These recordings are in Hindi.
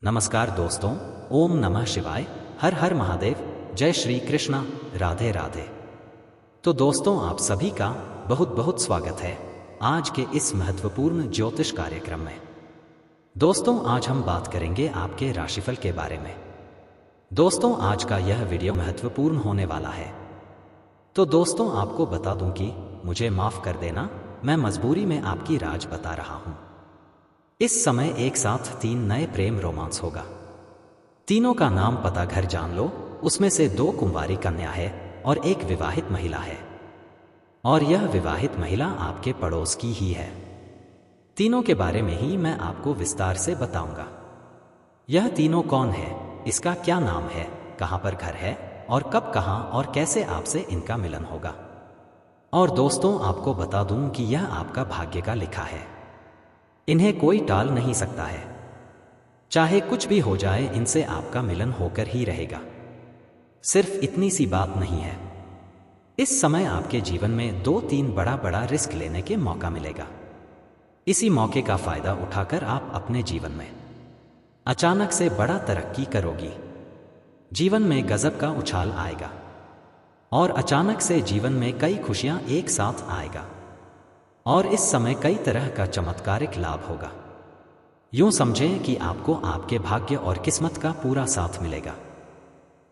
नमस्कार दोस्तों। ओम नमः शिवाय। हर हर महादेव। जय श्री कृष्णा। राधे राधे। तो दोस्तों, आप सभी का बहुत बहुत स्वागत है आज के इस महत्वपूर्ण ज्योतिष कार्यक्रम में। दोस्तों, आज हम बात करेंगे आपके राशिफल के बारे में। दोस्तों, आज का यह वीडियो महत्वपूर्ण होने वाला है। तो दोस्तों, आपको बता दूं कि मुझे माफ कर देना, मैं मजबूरी में आपकी राज बता रहा हूं। इस समय एक साथ 3 नए प्रेम रोमांस होगा। तीनों का नाम पता घर जान लो। उसमें से 2 कुंवारी कन्या है और 1 विवाहित महिला है, और यह विवाहित महिला आपके पड़ोस की ही है। तीनों के बारे में ही मैं आपको विस्तार से बताऊंगा। यह तीनों कौन है, इसका क्या नाम है, कहां पर घर है और कब, कहां और कैसे आपसे इनका मिलन होगा। और दोस्तों, आपको बता दूं कि यह आपका भाग्य का लिखा है। इन्हें कोई टाल नहीं सकता है। चाहे कुछ भी हो जाए, इनसे आपका मिलन होकर ही रहेगा। सिर्फ इतनी सी बात नहीं है, इस समय आपके जीवन में 2-3 बड़ा बड़ा रिस्क लेने के मौका मिलेगा। इसी मौके का फायदा उठाकर आप अपने जीवन में अचानक से बड़ा तरक्की करोगी। जीवन में गजब का उछाल आएगा और अचानक से जीवन में कई खुशियां एक साथ आएगा। और इस समय कई तरह का चमत्कारिक लाभ होगा। यूं समझें कि आपको आपके भाग्य और किस्मत का पूरा साथ मिलेगा।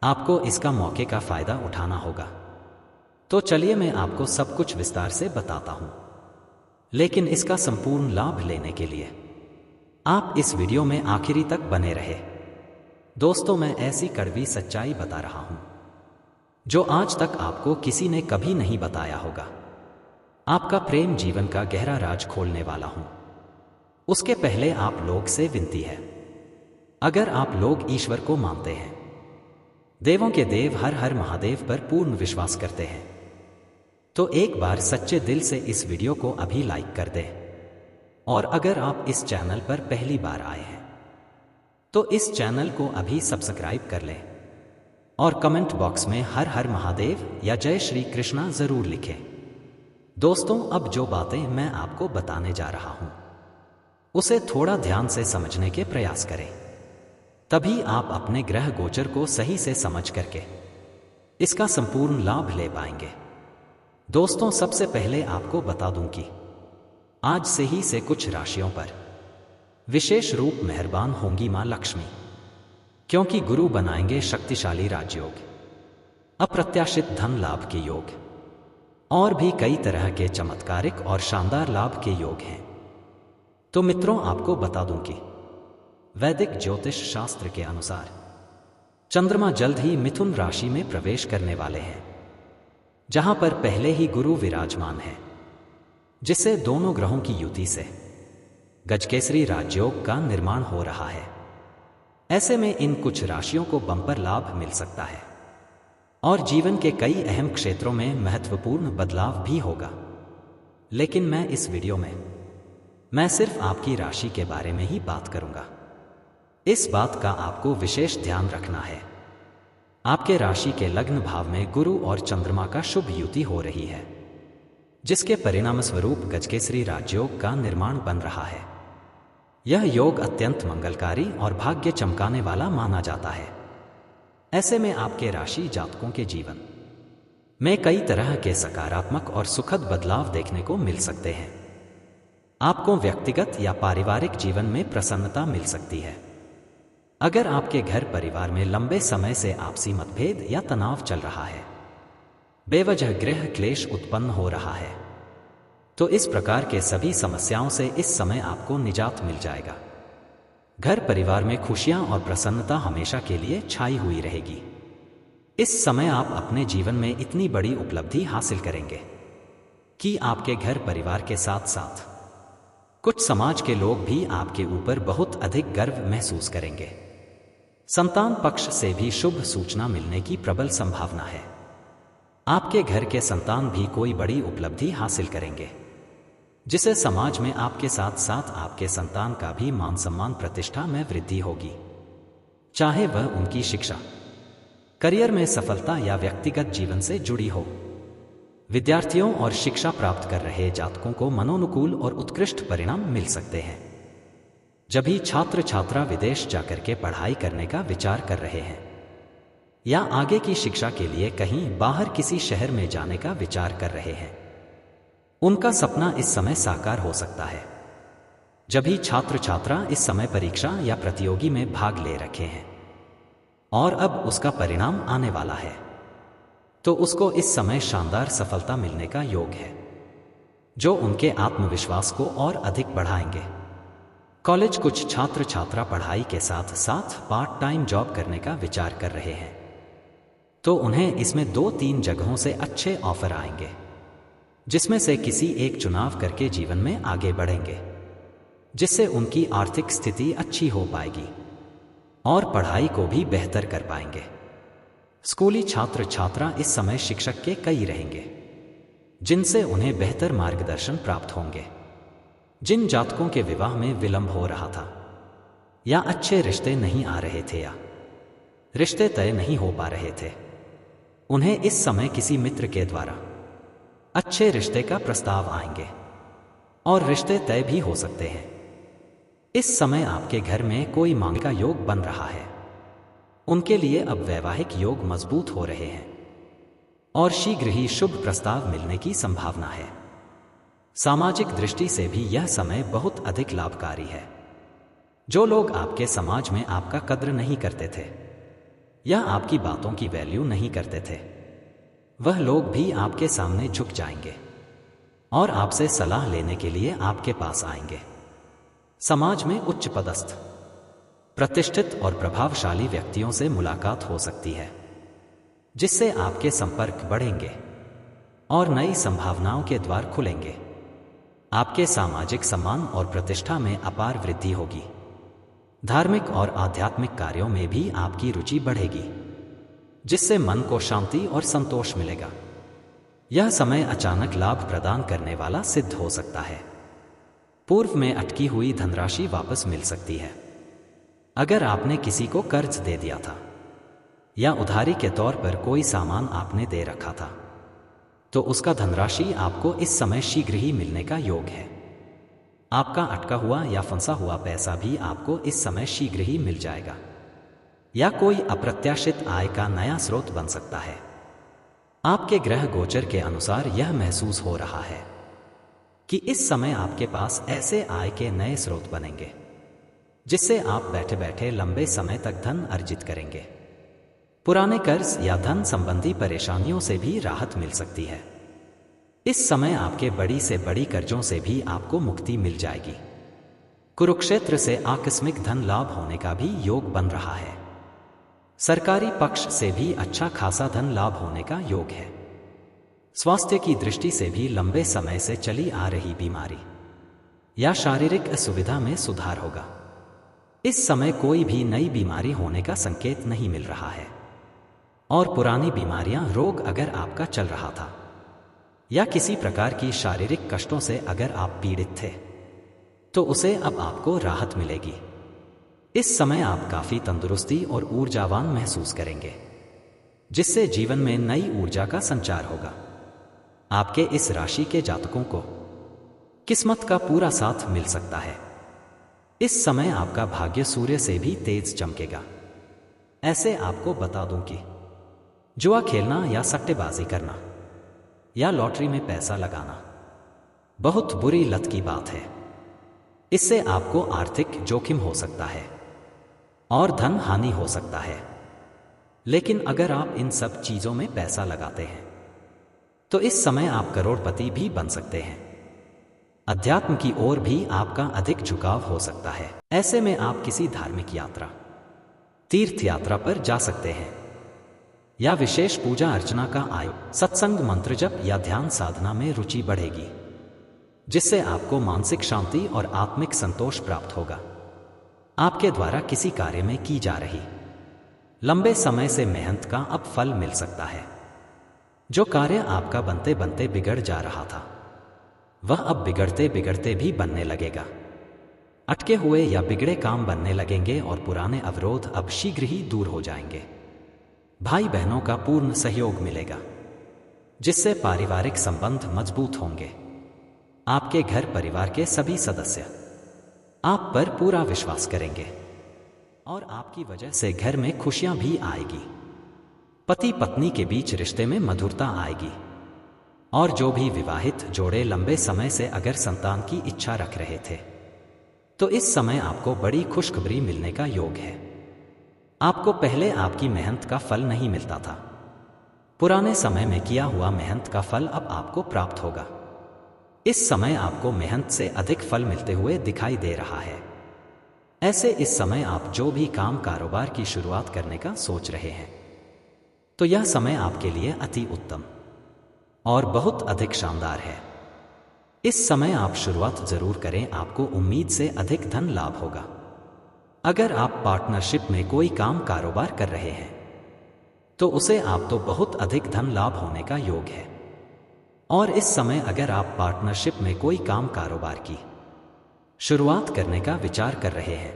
आपको इसका मौके का फायदा उठाना होगा। तो चलिए, मैं आपको सब कुछ विस्तार से बताता हूं। लेकिन इसका संपूर्ण लाभ लेने के लिए आप इस वीडियो में आखिरी तक बने रहे। दोस्तों, मैं ऐसी कड़वी सच्चाई बता रहा हूं जो आज तक आपको किसी ने कभी नहीं बताया होगा। आपका प्रेम जीवन का गहरा राज खोलने वाला हूं। उसके पहले आप लोग से विनती है, अगर आप लोग ईश्वर को मानते हैं, देवों के देव हर हर महादेव पर पूर्ण विश्वास करते हैं, तो एक बार सच्चे दिल से इस वीडियो को अभी लाइक कर दें। और अगर आप इस चैनल पर पहली बार आए हैं तो इस चैनल को अभी सब्सक्राइब कर लें और कमेंट बॉक्स में हर हर महादेव या जय श्री कृष्णा जरूर लिखें। दोस्तों, अब जो बातें मैं आपको बताने जा रहा हूं उसे थोड़ा ध्यान से समझने के प्रयास करें, तभी आप अपने ग्रह गोचर को सही से समझ करके इसका संपूर्ण लाभ ले पाएंगे। दोस्तों, सबसे पहले आपको बता दूं कि आज से ही से कुछ राशियों पर विशेष रूप मेहरबान होंगी मां लक्ष्मी, क्योंकि गुरु बनाएंगे शक्तिशाली राजयोग, अप्रत्याशित धन लाभ के योग और भी कई तरह के चमत्कारिक और शानदार लाभ के योग हैं। तो मित्रों, आपको बता दूं कि वैदिक ज्योतिष शास्त्र के अनुसार चंद्रमा जल्द ही मिथुन राशि में प्रवेश करने वाले हैं, जहां पर पहले ही गुरु विराजमान है, जिससे दोनों ग्रहों की युति से गजकेसरी राजयोग का निर्माण हो रहा है। ऐसे में इन कुछ राशियों को बंपर लाभ मिल सकता है और जीवन के कई अहम क्षेत्रों में महत्वपूर्ण बदलाव भी होगा। लेकिन मैं इस वीडियो में मैं सिर्फ आपकी राशि के बारे में ही बात करूंगा। इस बात का आपको विशेष ध्यान रखना है, आपके राशि के लग्न भाव में गुरु और चंद्रमा का शुभ युति हो रही है, जिसके परिणाम स्वरूप गजकेसरी राजयोग का निर्माण बन रहा है। यह योग अत्यंत मंगलकारी और भाग्य चमकाने वाला माना जाता है। ऐसे में आपके राशि जातकों के जीवन में कई तरह के सकारात्मक और सुखद बदलाव देखने को मिल सकते हैं। आपको व्यक्तिगत या पारिवारिक जीवन में प्रसन्नता मिल सकती है। अगर आपके घर परिवार में लंबे समय से आपसी मतभेद या तनाव चल रहा है, बेवजह गृह क्लेश उत्पन्न हो रहा है, तो इस प्रकार के सभी समस्याओं से इस समय आपको निजात मिल जाएगा। घर परिवार में खुशियां और प्रसन्नता हमेशा के लिए छाई हुई रहेगी। इस समय आप अपने जीवन में इतनी बड़ी उपलब्धि हासिल करेंगे कि आपके घर परिवार के साथ साथ कुछ समाज के लोग भी आपके ऊपर बहुत अधिक गर्व महसूस करेंगे। संतान पक्ष से भी शुभ सूचना मिलने की प्रबल संभावना है। आपके घर के संतान भी कोई बड़ी उपलब्धि हासिल करेंगे, जिसे समाज में आपके साथ साथ आपके संतान का भी मान सम्मान प्रतिष्ठा में वृद्धि होगी। चाहे वह उनकी शिक्षा, करियर में सफलता या व्यक्तिगत जीवन से जुड़ी हो। विद्यार्थियों और शिक्षा प्राप्त कर रहे जातकों को मनोनुकूल और उत्कृष्ट परिणाम मिल सकते हैं। जब भी छात्र छात्रा विदेश जाकर के पढ़ाई करने का विचार कर रहे हैं या आगे की शिक्षा के लिए कहीं बाहर किसी शहर में जाने का विचार कर रहे हैं, उनका सपना इस समय साकार हो सकता है। जब भी छात्र छात्रा इस समय परीक्षा या प्रतियोगी में भाग ले रखे हैं और अब उसका परिणाम आने वाला है, तो उसको इस समय शानदार सफलता मिलने का योग है, जो उनके आत्मविश्वास को और अधिक बढ़ाएंगे। कॉलेज कुछ छात्र छात्रा पढ़ाई के साथ साथ पार्ट टाइम जॉब करने का विचार कर रहे हैं, तो उन्हें इसमें 2-3 जगहों से अच्छे ऑफर आएंगे, जिसमें से किसी एक चुनाव करके जीवन में आगे बढ़ेंगे, जिससे उनकी आर्थिक स्थिति अच्छी हो पाएगी और पढ़ाई को भी बेहतर कर पाएंगे। स्कूली छात्र छात्रा इस समय शिक्षक के कई रहेंगे, जिनसे उन्हें बेहतर मार्गदर्शन प्राप्त होंगे। जिन जातकों के विवाह में विलंब हो रहा था या अच्छे रिश्ते नहीं आ रहे थे या रिश्ते तय नहीं हो पा रहे थे, उन्हें इस समय किसी मित्र के द्वारा अच्छे रिश्ते का प्रस्ताव आएंगे और रिश्ते तय भी हो सकते हैं। इस समय आपके घर में कोई मांग का योग बन रहा है, उनके लिए अब वैवाहिक योग मजबूत हो रहे हैं और शीघ्र ही शुभ प्रस्ताव मिलने की संभावना है। सामाजिक दृष्टि से भी यह समय बहुत अधिक लाभकारी है। जो लोग आपके समाज में आपका कद्र नहीं करते थे या आपकी बातों की वैल्यू नहीं करते थे, वह लोग भी आपके सामने झुक जाएंगे और आपसे सलाह लेने के लिए आपके पास आएंगे। समाज में उच्च पदस्थ, प्रतिष्ठित और प्रभावशाली व्यक्तियों से मुलाकात हो सकती है, जिससे आपके संपर्क बढ़ेंगे और नई संभावनाओं के द्वार खुलेंगे। आपके सामाजिक सम्मान और प्रतिष्ठा में अपार वृद्धि होगी। धार्मिक और आध्यात्मिक कार्यों में भी आपकी रुचि बढ़ेगी, जिससे मन को शांति और संतोष मिलेगा। यह समय अचानक लाभ प्रदान करने वाला सिद्ध हो सकता है। पूर्व में अटकी हुई धनराशि वापस मिल सकती है। अगर आपने किसी को कर्ज दे दिया था या उधारी के तौर पर कोई सामान आपने दे रखा था, तो उसका धनराशि आपको इस समय शीघ्र ही मिलने का योग है। आपका अटका हुआ या फंसा हुआ पैसा भी आपको इस समय शीघ्र ही मिल जाएगा या कोई अप्रत्याशित आय का नया स्रोत बन सकता है। आपके ग्रह गोचर के अनुसार यह महसूस हो रहा है कि इस समय आपके पास ऐसे आय के नए स्रोत बनेंगे, जिससे आप बैठे बैठे लंबे समय तक धन अर्जित करेंगे। पुराने कर्ज या धन संबंधी परेशानियों से भी राहत मिल सकती है। इस समय आपके बड़ी से बड़ी कर्जों से भी आपको मुक्ति मिल जाएगी। कुरुक्षेत्र से आकस्मिक धन लाभ होने का भी योग बन रहा है। सरकारी पक्ष से भी अच्छा खासा धन लाभ होने का योग है। स्वास्थ्य की दृष्टि से भी लंबे समय से चली आ रही बीमारी या शारीरिक असुविधा में सुधार होगा। इस समय कोई भी नई बीमारी होने का संकेत नहीं मिल रहा है और पुरानी बीमारियां, रोग अगर आपका चल रहा था या किसी प्रकार की शारीरिक कष्टों से अगर आप पीड़ित थे, तो उसे अब आपको राहत मिलेगी। इस समय आप काफी तंदुरुस्ती और ऊर्जावान महसूस करेंगे, जिससे जीवन में नई ऊर्जा का संचार होगा। आपके इस राशि के जातकों को किस्मत का पूरा साथ मिल सकता है। इस समय आपका भाग्य सूर्य से भी तेज चमकेगा। ऐसे आपको बता दूं कि जुआ खेलना या सट्टेबाजी करना या लॉटरी में पैसा लगाना बहुत बुरी लत की बात है। इससे आपको आर्थिक जोखिम हो सकता है और धन हानि हो सकता है। लेकिन अगर आप इन सब चीजों में पैसा लगाते हैं, तो इस समय आप करोड़पति भी बन सकते हैं। अध्यात्म की ओर भी आपका अधिक झुकाव हो सकता है। ऐसे में आप किसी धार्मिक यात्रा, तीर्थ यात्रा पर जा सकते हैं या विशेष पूजा अर्चना का आयोजन, सत्संग, मंत्र जप या ध्यान साधना में रुचि बढ़ेगी, जिससे आपको मानसिक शांति और आत्मिक संतोष प्राप्त होगा। आपके द्वारा किसी कार्य में की जा रही लंबे समय से मेहनत का अब फल मिल सकता है। जो कार्य आपका बनते बनते बिगड़ जा रहा था, वह अब बिगड़ते बिगड़ते भी बनने लगेगा। अटके हुए या बिगड़े काम बनने लगेंगे और पुराने अवरोध अब शीघ्र ही दूर हो जाएंगे। भाई बहनों का पूर्ण सहयोग मिलेगा, जिससे पारिवारिक संबंध मजबूत होंगे। आपके घर परिवार के सभी सदस्य आप पर पूरा विश्वास करेंगे और आपकी वजह से घर में खुशियां भी आएगी। पति पत्नी के बीच रिश्ते में मधुरता आएगी। और जो भी विवाहित जोड़े लंबे समय से अगर संतान की इच्छा रख रहे थे, तो इस समय आपको बड़ी खुशखबरी मिलने का योग है। आपको पहले आपकी मेहनत का फल नहीं मिलता था। पुराने समय में किया हुआ मेहनत का फल अब आपको प्राप्त होगा। इस समय आपको मेहनत से अधिक फल मिलते हुए दिखाई दे रहा है। ऐसे इस समय आप जो भी काम कारोबार की शुरुआत करने का सोच रहे हैं, तो यह समय आपके लिए अति उत्तम और बहुत अधिक शानदार है। इस समय आप शुरुआत जरूर करें, आपको उम्मीद से अधिक धन लाभ होगा। अगर आप पार्टनरशिप में कोई काम कारोबार कर रहे हैं, तो उसे आप तो बहुत अधिक धन लाभ होने का योग है। और इस समय अगर आप पार्टनरशिप में कोई काम कारोबार की शुरुआत करने का विचार कर रहे हैं,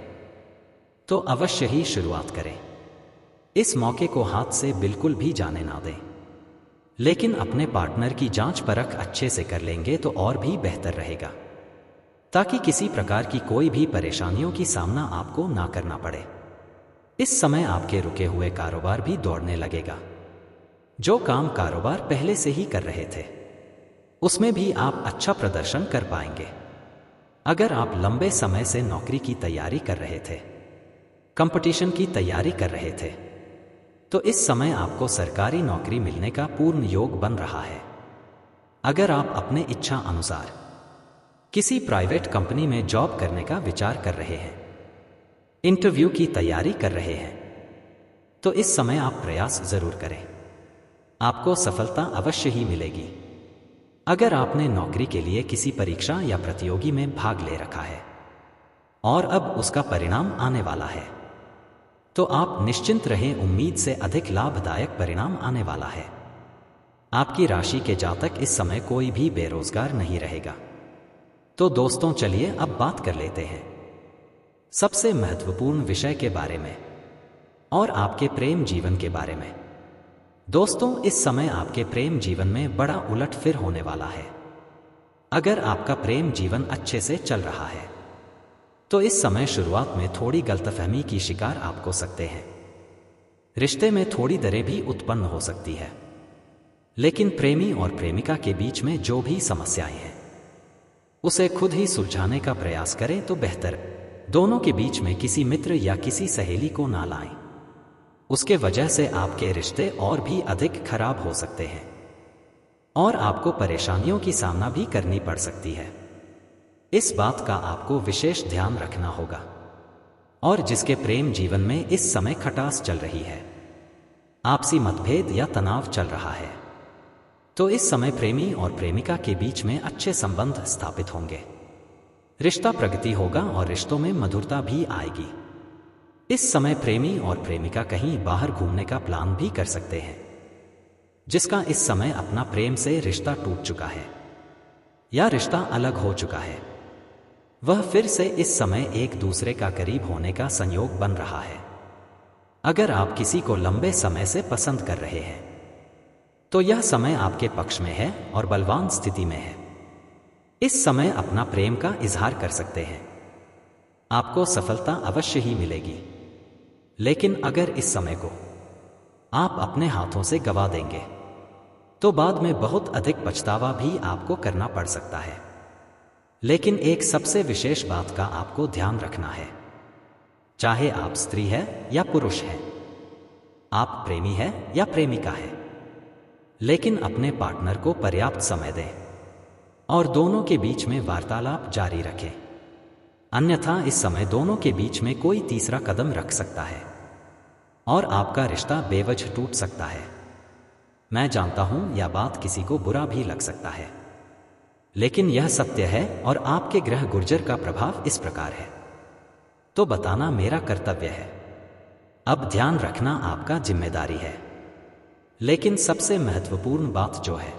तो अवश्य ही शुरुआत करें। इस मौके को हाथ से बिल्कुल भी जाने ना दें। लेकिन अपने पार्टनर की जांच परख अच्छे से कर लेंगे तो और भी बेहतर रहेगा, ताकि किसी प्रकार की कोई भी परेशानियों की सामना आपको ना करना पड़े। इस समय आपके रुके हुए कारोबार भी दौड़ने लगेगा। जो काम कारोबार पहले से ही कर रहे थे, उसमें भी आप अच्छा प्रदर्शन कर पाएंगे। अगर आप लंबे समय से नौकरी की तैयारी कर रहे थे, कंपटीशन की तैयारी कर रहे थे, तो इस समय आपको सरकारी नौकरी मिलने का पूर्ण योग बन रहा है। अगर आप अपने इच्छा अनुसार किसी प्राइवेट कंपनी में जॉब करने का विचार कर रहे हैं, इंटरव्यू की तैयारी कर रहे हैं, तो इस समय आप प्रयास जरूर करें। आपको सफलता अवश्य ही मिलेगी। अगर आपने नौकरी के लिए किसी परीक्षा या प्रतियोगी में भाग ले रखा है और अब उसका परिणाम आने वाला है, तो आप निश्चिंत रहें, उम्मीद से अधिक लाभदायक परिणाम आने वाला है। आपकी राशि के जातक इस समय कोई भी बेरोजगार नहीं रहेगा। तो दोस्तों चलिए अब बात कर लेते हैं सबसे महत्वपूर्ण विषय के बारे में और आपके प्रेम जीवन के बारे में। दोस्तों, इस समय आपके प्रेम जीवन में बड़ा उलटफेर होने वाला है। अगर आपका प्रेम जीवन अच्छे से चल रहा है, तो इस समय शुरुआत में थोड़ी गलतफहमी की शिकार आप हो सकते हैं। रिश्ते में थोड़ी दरें भी उत्पन्न हो सकती है। लेकिन प्रेमी और प्रेमिका के बीच में जो भी समस्याएं हैं, उसे खुद ही सुलझाने का प्रयास करें तो बेहतर। दोनों के बीच में किसी मित्र या किसी सहेली को ना लाएं। उसके वजह से आपके रिश्ते और भी अधिक खराब हो सकते हैं और आपको परेशानियों की सामना भी करनी पड़ सकती है। इस बात का आपको विशेष ध्यान रखना होगा। और जिसके प्रेम जीवन में इस समय खटास चल रही है, आपसी मतभेद या तनाव चल रहा है, तो इस समय प्रेमी और प्रेमिका के बीच में अच्छे संबंध स्थापित होंगे। रिश्ता प्रगति होगा और रिश्तों में मधुरता भी आएगी। इस समय प्रेमी और प्रेमिका कहीं बाहर घूमने का प्लान भी कर सकते हैं। जिसका इस समय अपना प्रेम से रिश्ता टूट चुका है या रिश्ता अलग हो चुका है, वह फिर से इस समय एक दूसरे का करीब होने का संयोग बन रहा है। अगर आप किसी को लंबे समय से पसंद कर रहे हैं, तो यह समय आपके पक्ष में है और बलवान स्थिति में है। इस समय अपना प्रेम का इजहार कर सकते हैं। आपको सफलता अवश्य ही मिलेगी। लेकिन अगर इस समय को आप अपने हाथों से गवा देंगे, तो बाद में बहुत अधिक पछतावा भी आपको करना पड़ सकता है। लेकिन एक सबसे विशेष बात का आपको ध्यान रखना है। चाहे आप स्त्री है या पुरुष है, आप प्रेमी है या प्रेमिका है, लेकिन अपने पार्टनर को पर्याप्त समय दें और दोनों के बीच में वार्तालाप जारी रखें। अन्यथा इस समय दोनों के बीच में कोई तीसरा कदम रख सकता है और आपका रिश्ता बेवजह टूट सकता है। मैं जानता हूं यह बात किसी को बुरा भी लग सकता है, लेकिन यह सत्य है और आपके ग्रह गुर्जर का प्रभाव इस प्रकार है, तो बताना मेरा कर्तव्य है। अब ध्यान रखना आपका जिम्मेदारी है। लेकिन सबसे महत्वपूर्ण बात जो है,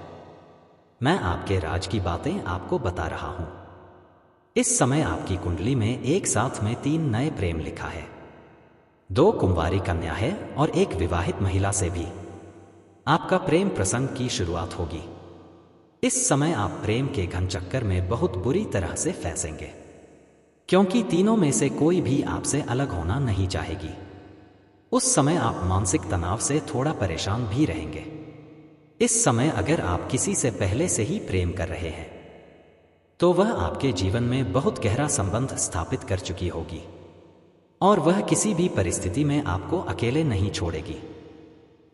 मैं आपके राज की बातें आपको बता रहा हूं। इस समय आपकी कुंडली में एक साथ में 3 नए प्रेम लिखा है। 2 कुंवारी कन्या है और 1 विवाहित महिला से भी आपका प्रेम प्रसंग की शुरुआत होगी। इस समय आप प्रेम के घन चक्कर में बहुत बुरी तरह से फंसेंगे, क्योंकि तीनों में से कोई भी आपसे अलग होना नहीं चाहेगी। उस समय आप मानसिक तनाव से थोड़ा परेशान भी रहेंगे। इस समय अगर आप किसी से पहले से ही प्रेम कर रहे हैं तो वह आपके जीवन में बहुत गहरा संबंध स्थापित कर चुकी होगी और वह किसी भी परिस्थिति में आपको अकेले नहीं छोड़ेगी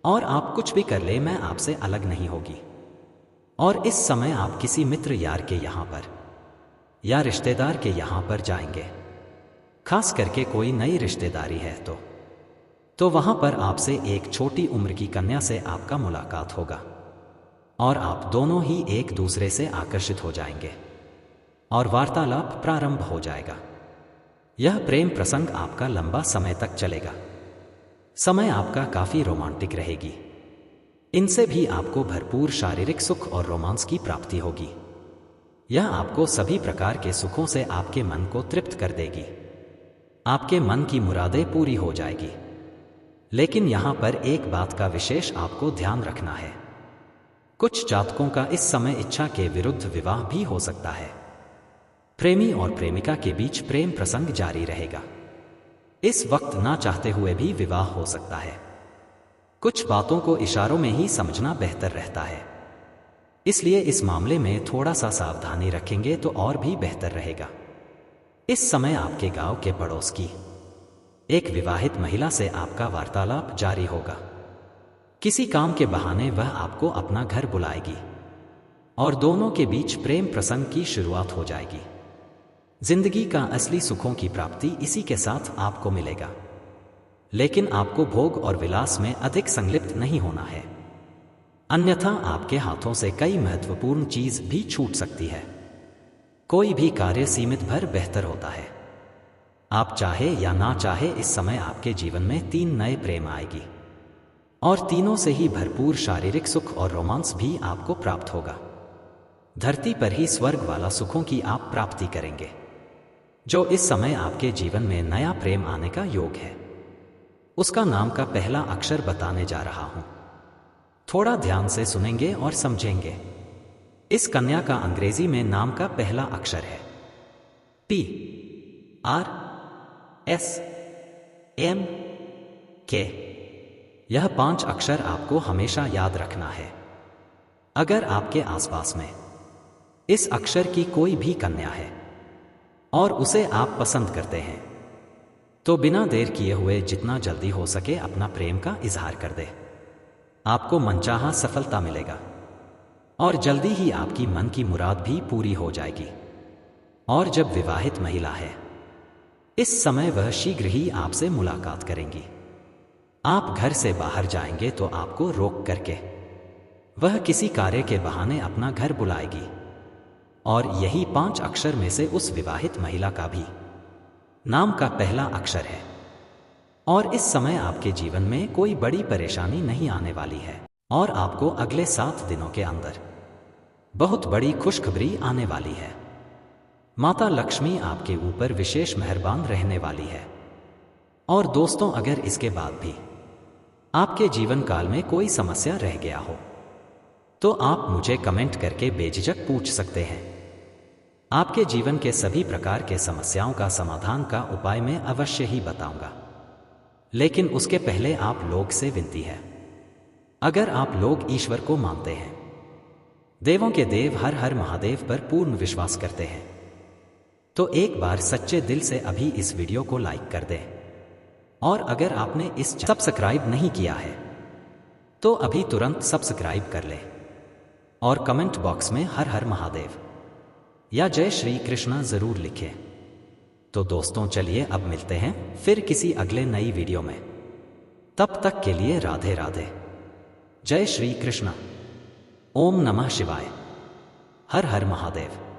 और आप कुछ भी कर ले मैं आपसे अलग नहीं होगी। और इस समय आप किसी मित्र यार के यहाँ पर या रिश्तेदार के यहाँ पर जाएंगे, खास करके कोई नई रिश्तेदारी है तो वहां पर आपसे एक छोटी उम्र की कन्या से आपका मुलाकात होगा और आप दोनों ही एक दूसरे से आकर्षित हो जाएंगे और वार्तालाप प्रारंभ हो जाएगा। यह प्रेम प्रसंग आपका लंबा समय तक चलेगा। समय आपका काफी रोमांटिक रहेगी। इनसे भी आपको भरपूर शारीरिक सुख और रोमांस की प्राप्ति होगी। यह आपको सभी प्रकार के सुखों से आपके मन को तृप्त कर देगी। आपके मन की मुरादें पूरी हो जाएगी। लेकिन यहां पर एक बात का विशेष आपको ध्यान रखना है। कुछ जातकों का इस समय इच्छा के विरुद्ध विवाह भी हो सकता है। प्रेमी और प्रेमिका के बीच प्रेम प्रसंग जारी रहेगा। इस वक्त ना चाहते हुए भी विवाह हो सकता है। कुछ बातों को इशारों में ही समझना बेहतर रहता है, इसलिए इस मामले में थोड़ा सा सावधानी रखेंगे तो और भी बेहतर रहेगा। इस समय आपके गांव के पड़ोस की एक विवाहित महिला से आपका वार्तालाप जारी होगा। किसी काम के बहाने वह आपको अपना घर बुलाएगी और दोनों के बीच प्रेम प्रसंग की शुरुआत हो जाएगी। जिंदगी का असली सुखों की प्राप्ति इसी के साथ आपको मिलेगा। लेकिन आपको भोग और विलास में अधिक संलिप्त नहीं होना है, अन्यथा आपके हाथों से कई महत्वपूर्ण चीज भी छूट सकती है। कोई भी कार्य सीमित भर बेहतर होता है। आप चाहे या ना चाहे इस समय आपके जीवन में 3 नए प्रेम आएगी और तीनों से ही भरपूर शारीरिक सुख और रोमांस भी आपको प्राप्त होगा। धरती पर ही स्वर्ग वाला सुखों की आप प्राप्ति करेंगे। जो इस समय आपके जीवन में नया प्रेम आने का योग है, उसका नाम का पहला अक्षर बताने जा रहा हूं। थोड़ा ध्यान से सुनेंगे और समझेंगे। इस कन्या का अंग्रेजी में नाम का पहला अक्षर है PRSMK। यह 5 अक्षर आपको हमेशा याद रखना है। अगर आपके आसपास में इस अक्षर की कोई भी कन्या है और उसे आप पसंद करते हैं तो बिना देर किए हुए जितना जल्दी हो सके अपना प्रेम का इजहार कर दे। आपको मनचाहा सफलता मिलेगा और जल्दी ही आपकी मन की मुराद भी पूरी हो जाएगी। और जब विवाहित महिला है, इस समय वह शीघ्र ही आपसे मुलाकात करेंगी। आप घर से बाहर जाएंगे तो आपको रोक करके वह किसी कार्य के बहाने अपना घर बुलाएगी और यही 5 अक्षर में से उस विवाहित महिला का भी नाम का पहला अक्षर है। और इस समय आपके जीवन में कोई बड़ी परेशानी नहीं आने वाली है और आपको अगले 7 दिनों के अंदर बहुत बड़ी खुशखबरी आने वाली है। माता लक्ष्मी आपके ऊपर विशेष मेहरबान रहने वाली है। और दोस्तों, अगर इसके बाद भी आपके जीवन काल में कोई समस्या रह गया हो तो आप मुझे कमेंट करके बेझिझक पूछ सकते हैं। आपके जीवन के सभी प्रकार के समस्याओं का समाधान का उपाय मैं अवश्य ही बताऊंगा। लेकिन उसके पहले आप लोग से विनती है, अगर आप लोग ईश्वर को मानते हैं, देवों के देव हर हर महादेव पर पूर्ण विश्वास करते हैं, तो एक बार सच्चे दिल से अभी इस वीडियो को लाइक कर दें। और अगर आपने इस सब्सक्राइब नहीं किया है तो अभी तुरंत सब्सक्राइब कर लें और कमेंट बॉक्स में हर हर महादेव या जय श्री कृष्णा जरूर लिखें। तो दोस्तों, चलिए अब मिलते हैं फिर किसी अगले नई वीडियो में। तब तक के लिए राधे राधे, जय श्री कृष्णा, ओम नमः शिवाय, हर हर महादेव।